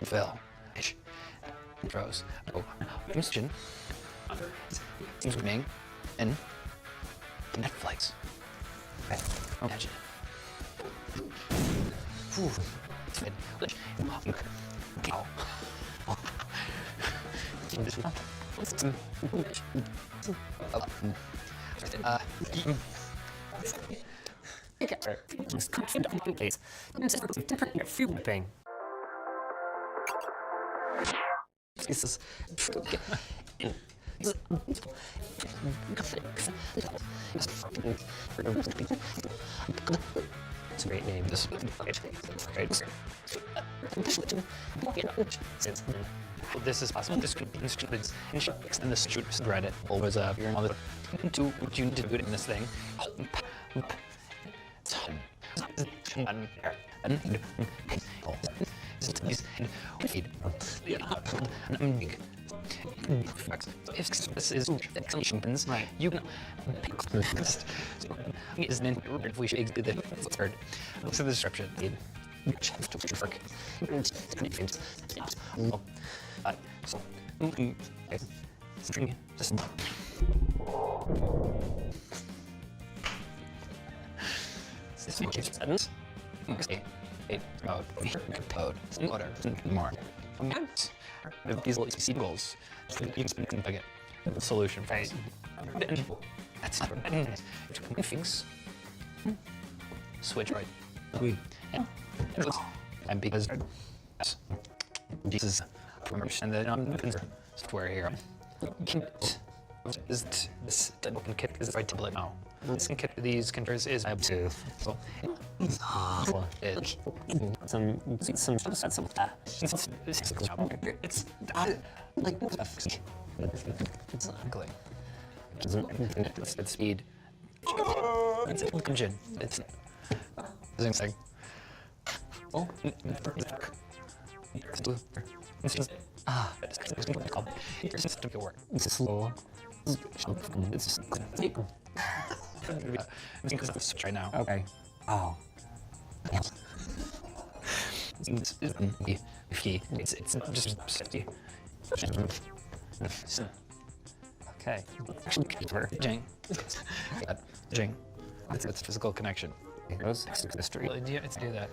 Phil. Rose. Oh, Christian. Ming. And Netflix. Oh, imagine. Thing. This is it's a great name. This This is possible. This could be instruments and the students read it. Always you're on the to you need to do it in this thing. If this is explanations, right. You can is an if we should exit the third. Look at the description. More. These little sequels. You can get a solution for it. That's things. Switch right. And because this is and then software here. Is this open kit is right tablet now. This kit these controllers is able to so some it's like it's ugly. It's speed. It's engine. It's thing. Oh, it's just it's just to work. It's slow. It's just switch right now. Okay. Oh. It's just Okay. Jing. Jing. It's physical connection. Heroes history. Let's do that.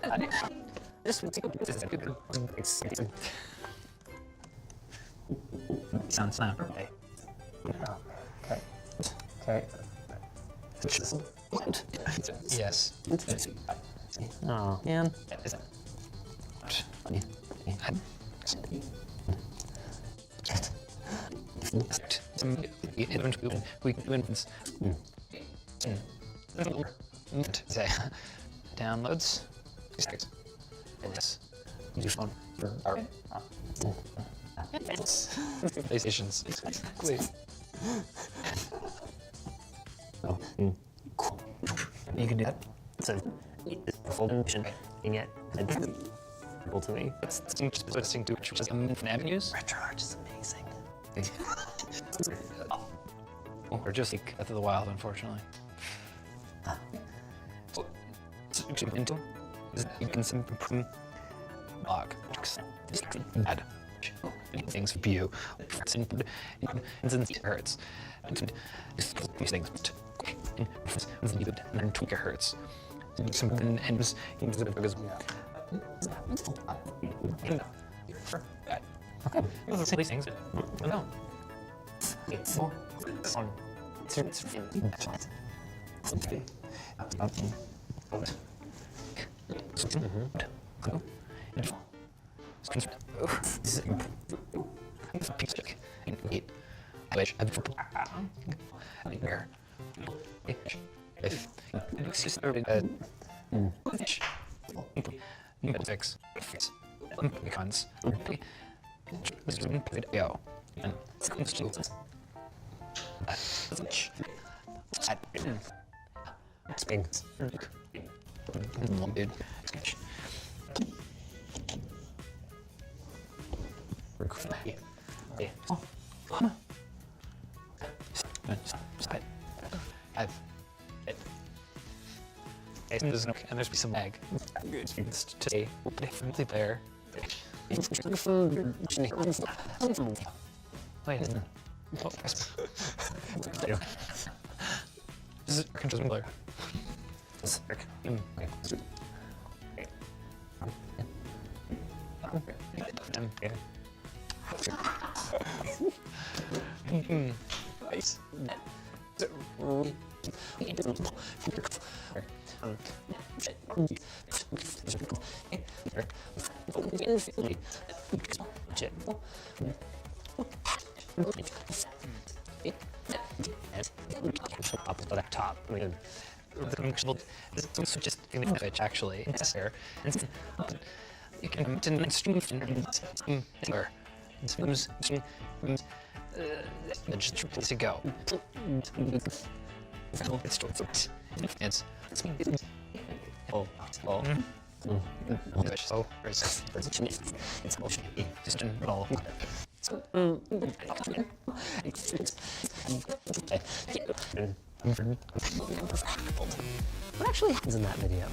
Sounds now. Okay. Okay. Yes. Oh man. Say downloads. Yes. Use phone for our PlayStations. Please. Oh. Cool. You can do that. So it's a full mission. And yet able to me. It's just listening to which is avenues. Retroarch is amazing. Or just like Breath of the Wild, unfortunately. Into you can simply log add things for you. It hurts. These things and tweak it hurts. Something ends because okay. These things no. It's on. Dude. And there's be some lag. Today, multiplayer. Wait. Oh, this is Arkansas Miller. Nice. Up to that top. This is just in the pitch actually. It's there. You can stream just to go. It's oh so it's motion just in all. What actually happens in that video?